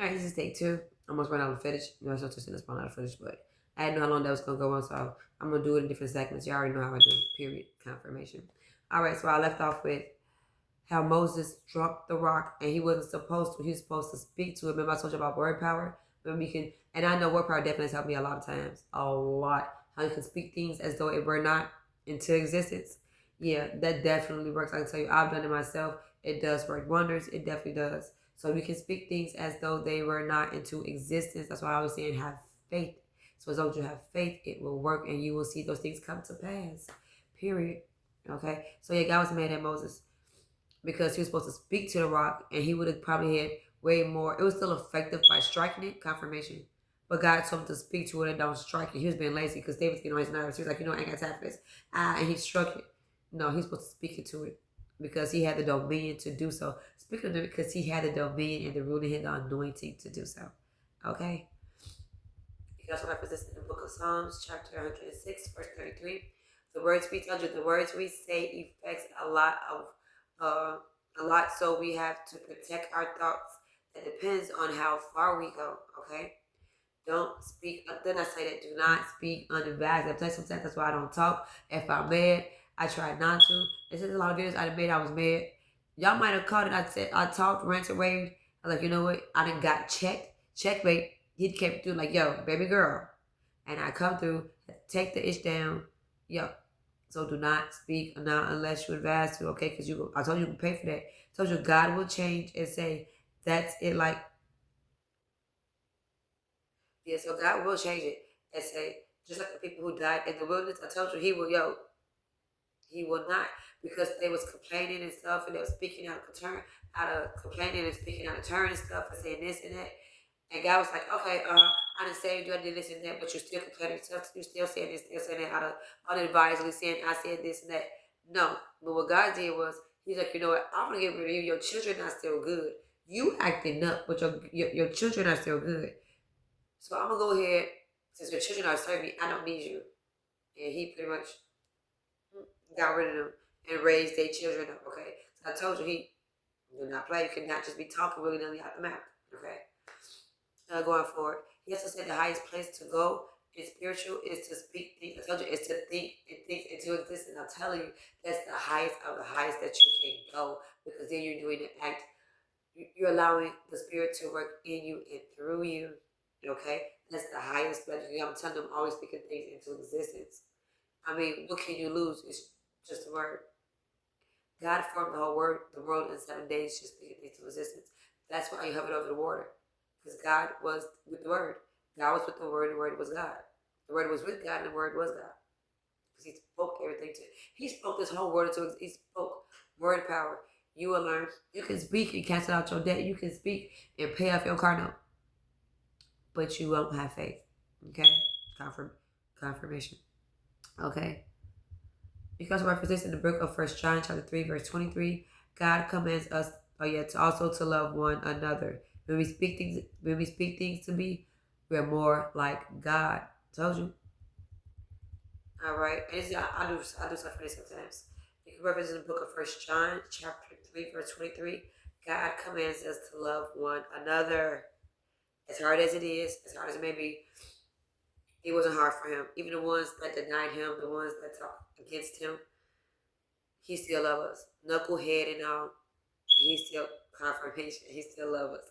All right, this is take two. I almost ran out of footage. No, it's not just in this run out of footage, but I didn't know how long that was gonna go on, so I'm gonna do it in different segments. You already know how I do. Period. Confirmation. All right, so I left off with how Moses dropped the rock and he wasn't supposed to. He was supposed to speak to it. Remember I told you about word power? Remember you can, and I know word power definitely has helped me a lot of times. A lot. How you can speak things as though it were not into existence. Yeah, that definitely works. I can tell you, I've done it myself. It does work wonders. It definitely does. So you can speak things as though they were not into existence. That's why I was saying have faith. So as long as you have faith, it will work and you will see those things come to pass. Period. Okay? So yeah, God was mad at Moses because he was supposed to speak to the rock and he would have probably had way more. It was still effective by striking it, confirmation. But God told him to speak to it and don't strike it. He was being lazy because David's getting on his nerves. He was like, I ain't got time for this. And he struck it. No, he's supposed to speak it to it because he had the dominion to do so. Speaking of it because he had the dominion and the ruling and the anointing to do so. Okay? You also reference this in the book of Psalms, chapter 106, verse 33. The words we tell you, the words we say affects a lot, so we have to protect our thoughts. That depends on how far we go, okay? Don't speak, then I say that do not speak unadvised. I tell you sometimes that's why I don't talk. If I'm mad, I try not to. This is a lot of videos I made, I was mad. Y'all might have caught it. I said, I talked, ranted, raved. I was like, you know what? I done got checked, checkmate. He kept through like, yo, baby girl. And I come through, take the ish down. Yo, so do not speak now unless you advise to, okay? Because I told you can pay for that. I told you God will change and say, that's it. Like, yeah, so God will change it and say, just like the people who died in the wilderness, I told you he will not, because they was complaining and stuff, and they was speaking out of complaining and speaking out of turn and stuff, and saying this and that. And God was like, okay, I done saved you, I did this and that, but you're still complaining, you're still saying this, still saying that, out of unadvisedly saying I said this and that. No, but what God did was, he's like, you know what, I'm gonna get rid of you. Your children are still good. You acting up, but your children are still good. So I'm gonna go ahead, since your children are serving me, I don't need you. And he pretty much got rid of them and raised their children up. Okay, so I told you he do not play. You cannot just be talking willy nilly out the mouth. Okay, going forward, he also said the highest place to go in spiritual is to speak things. I told you it's to think and think into existence. I'm telling you that's the highest of the highest that you can go, because then you're doing the act. You're allowing the spirit to work in you and through you. Okay, that's the highest pleasure. I'm telling them always speaking things into existence. I mean, what can you lose? It's just a word. God formed the whole the world in 7 days, just speaking into existence. That's why you hovered over the water, because God was with the word. God was with the word, and the word was God. The word was with God, and the word was God. Because he spoke everything to. He spoke this whole word into. He spoke word power. You will learn. You can speak and cancel out your debt. You can speak and pay off your car note, but you won't have faith. Okay, confirmation. Okay. Because reference this in the book of 1 John chapter 3, verse 23, God commands us to also to love one another. When we speak things to be, we're more like God. Told you. All right. And I do stuff for this sometimes. You can reference in the book of 1 John chapter 3, verse 23. God commands us to love one another. As hard as it is, as hard as it may be, it wasn't hard for him. Even the ones that denied him, the ones that talked against him, he still loves us. Knucklehead and all. He still confirmation. He still loves us.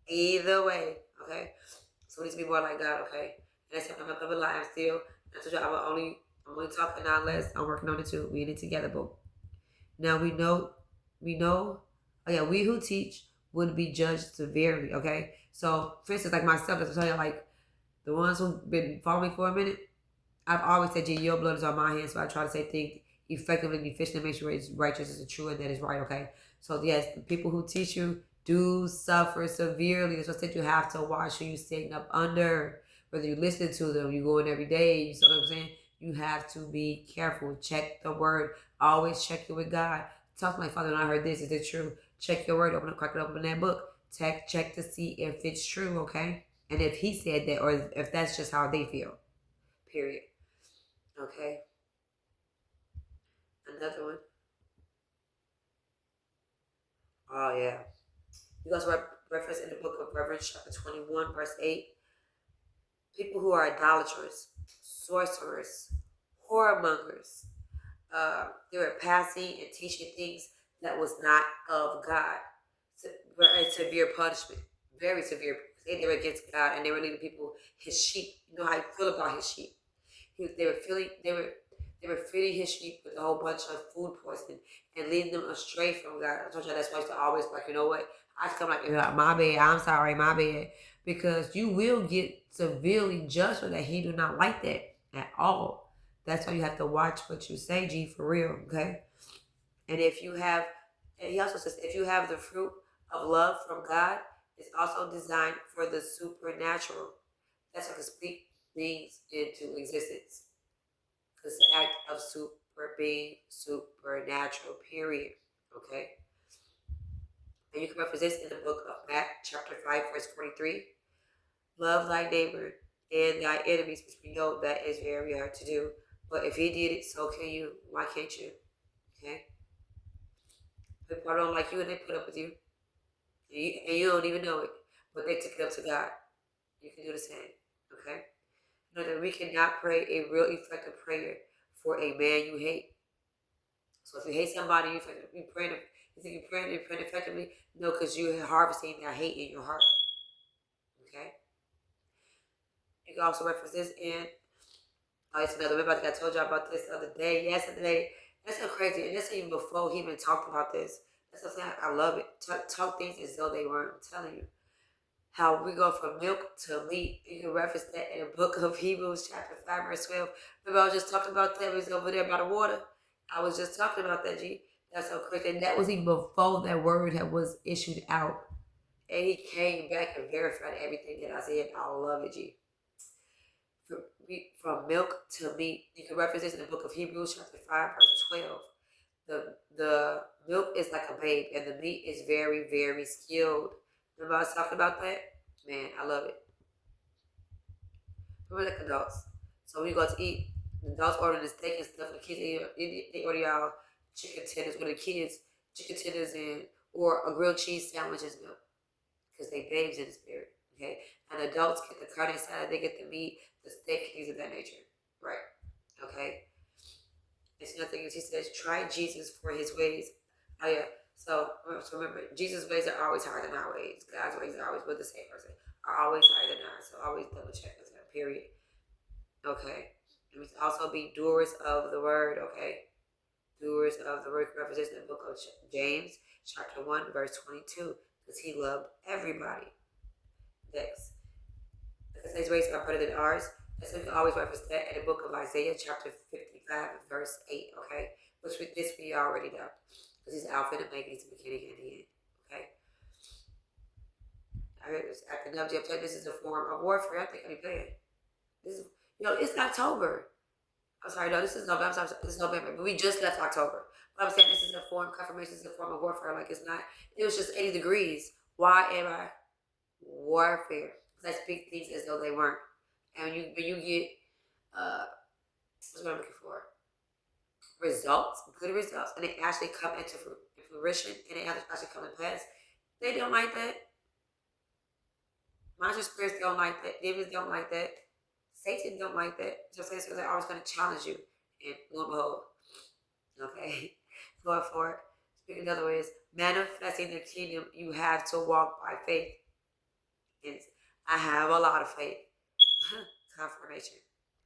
Either way, okay? So we need to be more like God, okay? And that's something I'm not gonna lie, I'm still. I told you I'm only talking now less. I'm working on it too. We in it together, but now we know, we who teach would be judged severely, okay? So for instance, like myself, that's what I tell you, like the ones who've been following me for a minute, I've always said, your blood is on my hands, so I try to say things effectively and efficiently, make sure it's righteous, it's true, and that is right, okay? So, yes, the people who teach you do suffer severely. That's what I said, you have to watch who you're sitting up under, whether you listen to them, you go in every day, you see what I'm saying? You have to be careful. Check the word. Always check it with God. Talk to my Father, when I heard this, is it true? Check your word, crack it open that book. Check to see if it's true, okay? And if he said that, or if that's just how they feel. Period. Okay. Another one. Oh yeah. You guys reference in the book of Revelation chapter 21, verse 8. People who are idolaters, sorcerers, whoremongers, they were passing and teaching things that was not of God. Very severe punishment, very severe. They were against God, and they were leading people, his sheep. You know how you feel about his sheep. They were feeding his sheep with a whole bunch of food poisoning and leading them astray from God. I told you that's why I used to always like, you know what? I just come like, my bad, I'm sorry, my bad. Because you will get severely judged for that. He do not like that at all. That's why you have to watch what you say, G, for real, okay? And he also says, if you have the fruit of love from God, it's also designed for the supernatural. That's what can speak things into existence. It's the act of being supernatural, period. Okay? And you can reference this in the book of Matthew, chapter 5, verse 43. Love thy neighbor and thy enemies, which we know that is very hard to do. But if he did it, so can you. Why can't you? Okay? People don't like you and they put up with you. And you don't even know it. But they took it up to God. You can do the same. Okay? Know that we cannot pray a real effective prayer for a man you hate. So if you hate somebody, you think you're praying effectively? No, because you're harvesting that hate in your heart. Okay? You can also reference this in, it's another, remember I think I told y'all about this the other day, yesterday. That's so crazy. And that's even before he even talked about this. That's what I'm saying. I love it. Talk things as though they weren't. I'm telling you. How we go from milk to meat. You can reference that in the book of Hebrews, chapter 5, verse 12. Remember, I was just talking about that. We was over there by the water. I was just talking about that, G. That's so crazy. And that was even before that word was issued out. And he came back and verified everything that I said. I love it, G. From milk to meat. You can reference this in the book of Hebrews, chapter 5, verse 12. The milk is like a babe, and the meat is very, very skilled. Remember I was talking about that? Man, I love it. We're like adults. So when you go to eat, the adults order the steak and stuff, the kids, they order y'all chicken tenders with the kids, chicken tenders or a grilled cheese sandwich as milk. Because they babes in the spirit, okay? And adults get the carne asada, they get the meat, the steak, things of that nature. Right, okay? It's nothing, he says, try Jesus for his ways. Oh yeah. So remember, Jesus' ways are always higher than our ways. God's ways are always with the same person. Are always higher than ours. So always double check with that, period. Okay. And we also be doers of the word, okay? Doers of the word represents in the book of James, chapter 1, verse 22. Because he loved everybody. Next. Because his ways are better than ours. And so we can always reference that in the book of Isaiah, chapter 55, verse 8, okay? Which this we already know. Because he's Alpha and Omega, he's the beginning and the end. Okay? I heard this academic. I'm telling you, this is a form of warfare. I think I'll be playing. This is, it's October. I'm sorry, no, this is November. This is November. But we just left October. But I'm saying this is a form of confirmation, this is a form of warfare. Like it's not, it was just 80 degrees. Why am I warfare? Because I speak things as though they weren't. And when you get, what's what I'm looking for? Results, good results, and they actually come into fruition, and they actually come to pass. They don't like that. Monster spirits don't like that. Demons don't like that. Satan don't like that. So they're always going to challenge you, and lo and behold, okay, going for it. Speaking in other ways, manifesting the kingdom, you have to walk by faith. And I have a lot of faith. Confirmation.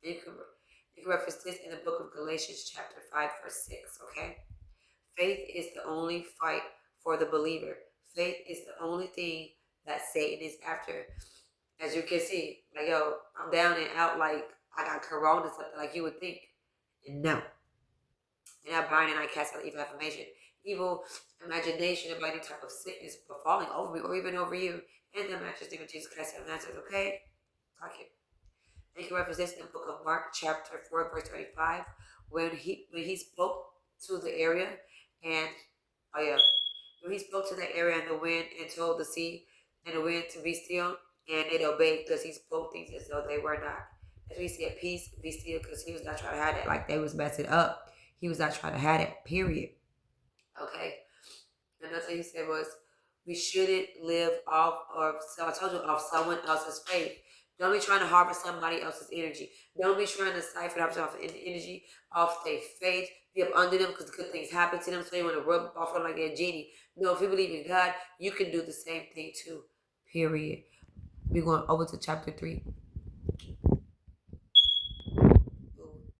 You can reference this in the book of Galatians, chapter 5, verse 6, okay? Faith is the only fight for the believer. Faith is the only thing that Satan is after. As you can see, like, yo, I'm down and out like I got corona or something like you would think. And no. And I bind and I cast out evil affirmation, evil imagination about any type of sickness falling over me or even over you. In the matchless name of Jesus Christ of Nazareth, okay? Talk it. And you can reference this in the book of Mark, chapter 4, verse 35, when he spoke to the area and, when he spoke to the area and the wind and told the sea and the wind to be still, and it obeyed because he spoke things as though they were not. As we said, peace, be still, because he was not trying to have that like they was messing up. He was not trying to have that, period. Okay? Another thing he said was, We shouldn't live off, or so I told you, off someone else's faith. Don't be trying to harvest somebody else's energy. Don't be trying to siphon off energy off their faith, be up under them because good things happen to them, so you want to rub off them like a genie. No, if you believe in God, you can do the same thing too. Period. We're going over to chapter 3.